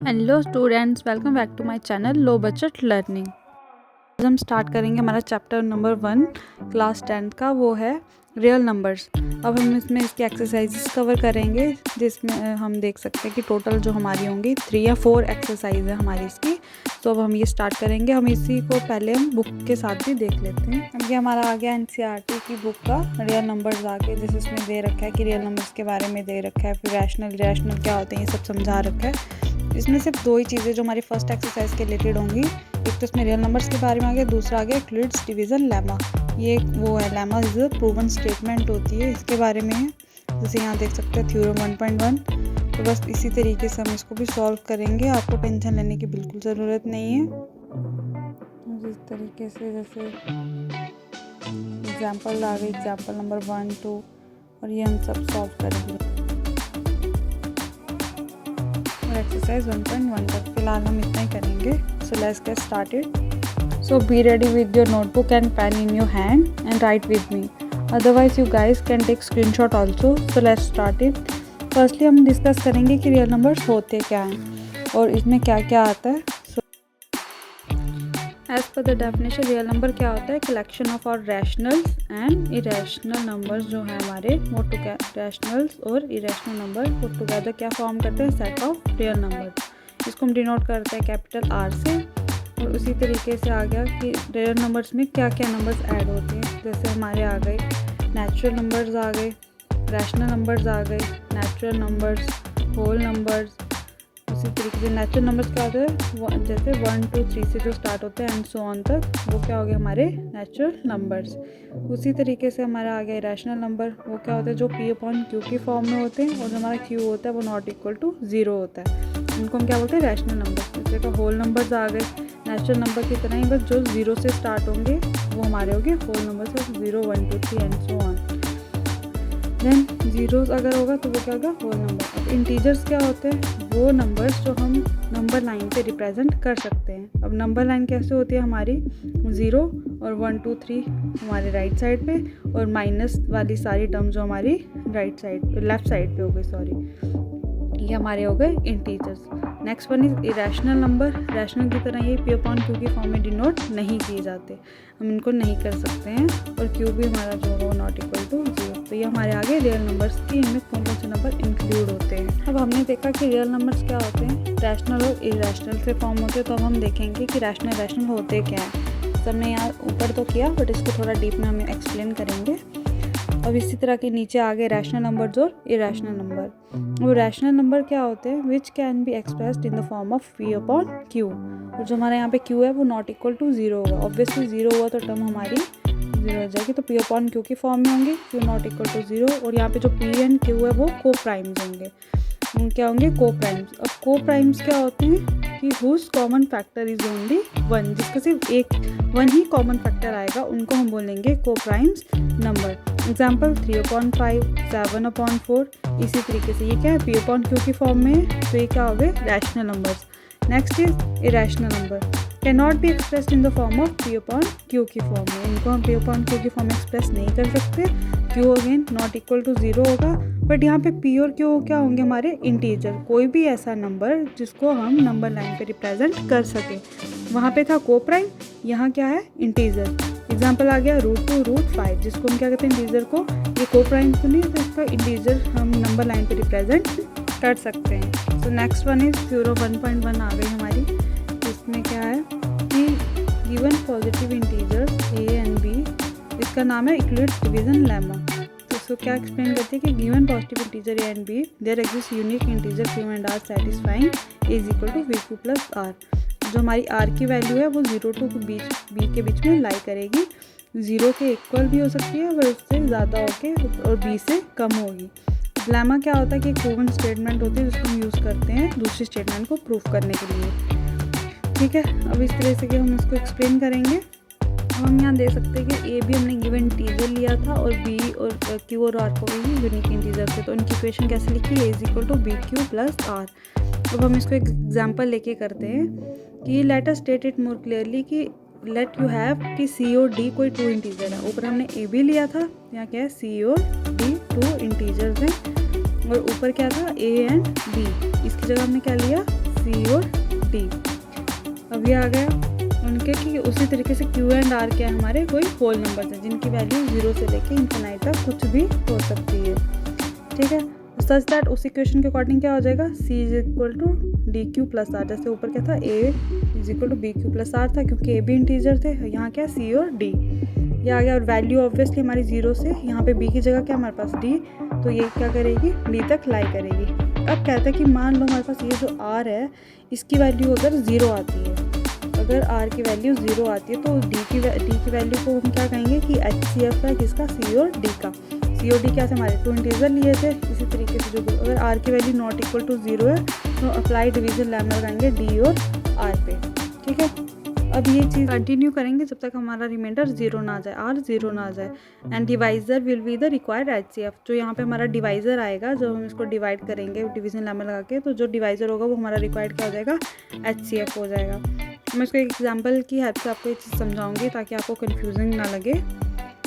Hello students, welcome back to my channel low budget learning. आज हम start करेंगे हमारा चैप्टर नंबर 1 क्लास 10th का, वो है रियल नंबर्स। अब हम इसमें इसकी एक्सरसाइजेस कवर करेंगे, जिसमें हम देख सकते हैं कि टोटल जो हमारी होंगी 3 या 4 एक्सरसाइज है हमारी इसकी। तो अब हम ये स्टार्ट करेंगे। हम इसी को पहले हम बुक के साथ भी देख लेते हैं। अब ये हमारा आ गया NCERT की बुक का रियल नंबर्स आके, जैसे इसमें दे रखा है कि रियल नंबर्स के बारे में दे रखा है, फिर रैशनल क्या होते हैं ये सब समझा रखा है। इसमें सिर्फ 2 ही चीज़ें जो हमारी फर्स्ट एक्सरसाइज के रिलेटेड होंगी, एक तो इसमें रियल नंबर्स के बारे में आ गया, दूसरा आ गया यूक्लिड्स डिवीज़न लेमा। ये वो है, lemma is a proven statement होती है, इसके बारे में है। जैसे यहाँ देख सकते हैं थ्योरम 1.1। तो बस इसी तरीके से हम इसको भी सॉल्व करेंगे, आपको टेंशन लेने की बिल्कुल ज़रूरत नहीं है। इस तरीके से जैसे एग्जाम्पल आ गई, एग्जाम्पल नंबर 1, 2, और ये हम सब सॉल्व करेंगे एक्सरसाइज 1.1 तक। फिलहाल हम इतना ही करेंगे। So let's get started. So be ready with your notebook and pen in your hand and write with me, otherwise you guys can take screenshot also. So let's start it. Firstly हम discuss करेंगे कि real numbers होते क्या हैं और इसमें क्या क्या आता है। As per the definition, real number क्या होता है? Collection of our rational and irrational numbers जो है हमारे, वो रैशनल्स और इरेशनल नंबर वो टुगेदर क्या फॉर्म करते हैं? Set of real number. इसको हम डिनोट करते हैं कैपिटल R से। और उसी तरीके से आ गया कि रियल नंबर्स में क्या क्या नंबर्स ऐड होते हैं। जैसे हमारे आ गए नेचुरल नंबर्स, आ गए रैशनल नंबर्स, आ गए नेचुरल नंबर्स, होल नंबर्स। उसी तरीके से नेचुरल नंबर्स क्या होते हैं? जैसे 1, 2, 3 से जो स्टार्ट होते हैं एंड सो ऑन तक, वो क्या हो गए हमारे नेचुरल नंबर्स। उसी तरीके से हमारा आ गया रैशनल नंबर, वो क्या होते हैं? जो P/Q की फॉर्म में होते हैं और जो हमारा Q होता है वो नॉट इक्वल टू 0 होता है, उनको हम क्या बोलते हैं? Rational number. इस जगह होल नंबर्स आ गए नेचुरल नंबर की तरह ही, बस जो 0 से स्टार्ट होंगे वो हमारे हो गए whole numbers, 0, 1, 2, 3 and so on. Then zeros अगर होगा तो वो क्या होगा? Whole number. अब इंटीजर्स क्या होते हैं? वो नंबर्स जो हम नंबर लाइन पे रिप्रेजेंट कर सकते हैं। अब नंबर लाइन कैसे होती है हमारी? 0 और 1, 2, 3 हमारे राइट साइड पे, और माइनस वाली सारी टर्म जो हमारी राइट साइड पे, लेफ्ट साइड पे हो गई, सॉरी, ये हमारे हो गए integers. Next one is irrational number. Rational की तरह ये P/Q की फॉर्म में डिनोट नहीं किए जाते, हम इनको नहीं कर सकते हैं, और Q भी हमारा जो होगा नॉट इक्वल टू 0। तो ये हमारे आगे रियल नंबर्स की, इनमें कौन कौन से नंबर इंक्लूड होते हैं। अब हमने देखा कि रियल नंबर्स क्या होते हैं, रैशनल और इरेशनल से फॉर्म होते हैं। तो अब हम देखेंगे कि रैशनल होते क्या है। तो हमने यहाँ ऊपर तो किया, बट इसको थोड़ा डीप में हम एक्सप्लेन करेंगे। अब इसी तरह के नीचे आ गए रैशनल नंबर्स और इरेशनल नंबर। वो रैशनल नंबर क्या होते हैं? Which can be expressed in the form of P/Q। और जो हमारे यहाँ पे Q है वो नॉट इक्वल टू 0 होगा। ऑब्वियसली 0 हुआ तो टर्म हमारी 0 हो जाएगी, तो P/Q की फॉर्म में होंगे, Q नॉट इक्वल टू 0। और यहाँ पे जो P एंड Q है वो को प्राइम्स होंगे। क्या होंगे? को प्राइम्स। अब को प्राइम्स क्या होते हैं? कि whose common factor is only 1, जिसका सिर्फ एक 1 ही कॉमन फैक्टर आएगा, उनको हम बोलेंगे को प्राइम्स नंबर। एग्जाम्पल 3/5, 7/4। इसी तरीके से ये क्या है? P/Q की फॉर्म में, तो ये क्या हो गए? Rational numbers. Next is irrational number, can not be expressed in the form of P/Q की फॉर्म में। इनको हम P/Q की फॉर्म में एक्सप्रेस नहीं कर सकते। Q again not equal to 0 होगा, बट यहाँ पे P और Q क्या होंगे? हमारे इंटीजर। कोई भी ऐसा नंबर जिसको हम नंबर लाइन पे रिप्रेजेंट कर सके। वहाँ पे था को प्राइम, यहाँ क्या है? इंटीजर। एग्जाम्पल आ गया √2, √5, जिसको हम क्या कहते हैं? इंटीजर को। ये को प्राइम तो नहीं, तो इसका इंटीजर हम नंबर लाइन पे रिप्रेजेंट कर सकते हैं। So next one is theorem 1.1 आ गई हमारी। इसमें क्या है कि given positive integers A and B, इसका नाम है यूक्लिड्स डिवीजन लेमा। तो इसको क्या एक्सप्लेन करती है कि given positive integer A and B, there exist unique integer Q and R satisfying A is equal to VQ plus R। जो हमारी R की वैल्यू है वो 0 to B के बीच में लाई करेगी। 0 के इक्वल भी हो सकती है, पर उससे ज़्यादा होके और B से कम होगी। लेमा क्या होता है कि एक प्रूवन स्टेटमेंट होती है, जिसको हम यूज़ करते हैं दूसरी स्टेटमेंट को प्रूव करने के लिए। ठीक है, अब इस तरह से कि हम इसको एक्सप्लेन करेंगे। अब हम यहाँ दे सकते हैं कि A भी हमने गिवन इंटीजर लिया था, और B और Q और R को भी यूनिक इंटीजर थे। तो इनकी इक्वेशन कैसे लिखी? A is equal to BQ plus R। अब हम इसको एक एग्जाम्पल लेके करते हैं कि let us state it more clearly कि लेट यू हैव कि C और D कोई 2 इंटीजर है। ऊपर हमने A भी लिया था, यहाँ क्या है? C और D 2 इंटीजर्स हैं, और ऊपर क्या था? A and B। इसकी जगह हमने क्या लिया? सी और डी। अब ये आ गया उनके कि उसी तरीके से क्यू एंड आर क्या हमारे कोई होल नंबर्स हैं जिनकी वैल्यू 0 से लेके इन्फिनाइट तक कुछ भी हो सकती है, ठीक है। सच दैट उस इक्वेशन के अकॉर्डिंग क्या हो जाएगा, C is equal to D Q plus R. जैसे ऊपर क्या था, A is equal to B Q plus R था, क्योंकि ए भी इंटीजर थे, यहाँ क्या सी और डी ये आ गया। और वैल्यू ऑब्वियसली हमारी 0 से, यहाँ पे बी की जगह क्या हमारे पास डी, तो ये क्या करेगी, डी तक लाई करेगी। अब कहते हैं कि मान लो हमारे पास ये जो आर है इसकी वैल्यू अगर 0 आती है, अगर आर की वैल्यू 0 आती है तो डी की वैल्यू को हम क्या कहेंगे कि HCF है किसका, सी और डी का। सी और डी क्या थे हमारे, 2 इंटीजर लिए थे। इसी तरीके से जो अगर आर की वैल्यू नॉट इक्वल टू 0 है तो अप्लाई डिवीजन लैम्डा लगाएंगे डी और आर पे, ठीक है। अब ये चीज़ कंटिन्यू करेंगे जब तक हमारा रिमाइंडर 0 ना आ जाए, आर 0 ना आ जाए। And divisor will be the required HCF। जो यहाँ पे हमारा डिवाइजर आएगा, जब हम इसको डिवाइड करेंगे डिवीजन लैम्डा लगा के, तो जो डिवाइजर होगा वो हमारा रिक्वायर्ड क्या हो जाएगा, HCF हो जाएगा। मैं इसको एक एग्जांपल की हेल्प से आपको ये चीज़ समझाऊंगी ताकि आपको कंफ्यूजिंग ना लगे।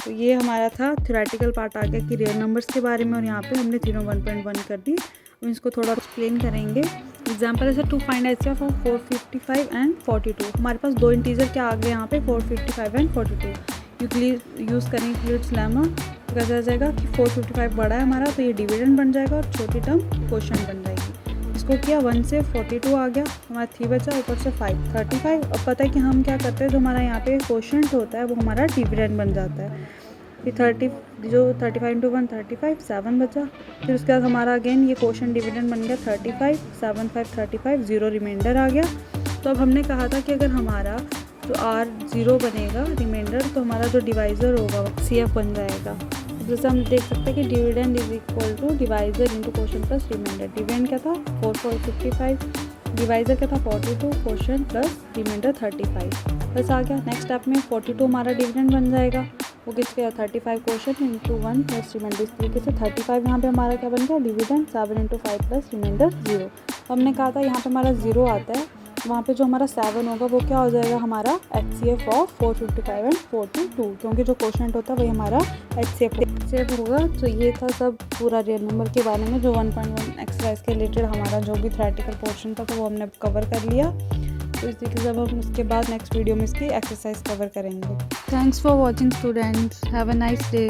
तो ये हमारा था थ्योरेटिकल पार्ट आ गया कि रियल नंबर्स के बारे में, और यहाँ पे हमने तीनों 1.1 कर दी। हम इसको थोड़ा एक्सप्लेन करेंगे। एग्जाम्पल ऐसे to find HCF of 455 and 42। हमारे पास 2 इंटीजर क्या आ गए यहाँ पे, 455 एंड 42। यूज़ करेंगे यूक्लिड्स लेमा, तो कैसे आ जाएगा कि 455 बड़ा है हमारा, तो ये डिविडेंड बन जाएगा और छोटी टर्म क्वोशंट बन जाएगी। इसको किया 1 से 42 आ गया, हमारा 3 बचा, ऊपर से 5 35। अब पता है कि हम क्या करते हैं, जो हमारा यहाँ पे क्वोशंट होता है वो हमारा डिविडेंड बन जाता है। फिर 35 इंटू 1 35, 7 बचा। फिर उसके बाद हमारा अगेन ये क्वोशंट डिविडेंड बन गया 35, 7 5 35, 0 रिमाइंडर आ गया। तो अब हमने कहा था कि अगर हमारा जो R 0 बनेगा रिमाइंडर, तो हमारा जो डिवाइज़र होगा CF बन जाएगा। जैसे हम देख सकते हैं कि dividend is equal to divisor into quotient plus remainder. Dividend क्या था 455, डिवाइजर क्या था 42, क्वोशंट प्लस रिमाइंडर 35, बस आ गया। नेक्स्ट स्टेप में 42 हमारा डिविडेंड बन जाएगा, वो किसके 35 क्वोशंट इंटू 1 प्लस रिमाइंडर। इस तरीके से 35 यहाँ पे हमारा क्या बन गया डिविडेंड, 7 इंटू 5 प्लस रिमाइंडर 0। हमने कहा था यहाँ पे हमारा 0 आता है, वहाँ पे जो हमारा 7 होगा वो क्या हो जाएगा हमारा HCF ऑफ 455 एंड 42, क्योंकि जो क्वोशंट होता है वही हमारा HCF होगा। तो ये था सब पूरा रियल नंबर के बारे में, जो 1.1 एक्सरसाइज के रिलेटेड हमारा जो भी थ्योरेटिकल पोर्शन था तो वो हमने कवर कर लिया। तो इस तरीके से अब हम उसके बाद नेक्स्ट वीडियो में इसकी एक्सरसाइज कवर करेंगे। Thanks for watching students, have a nice day.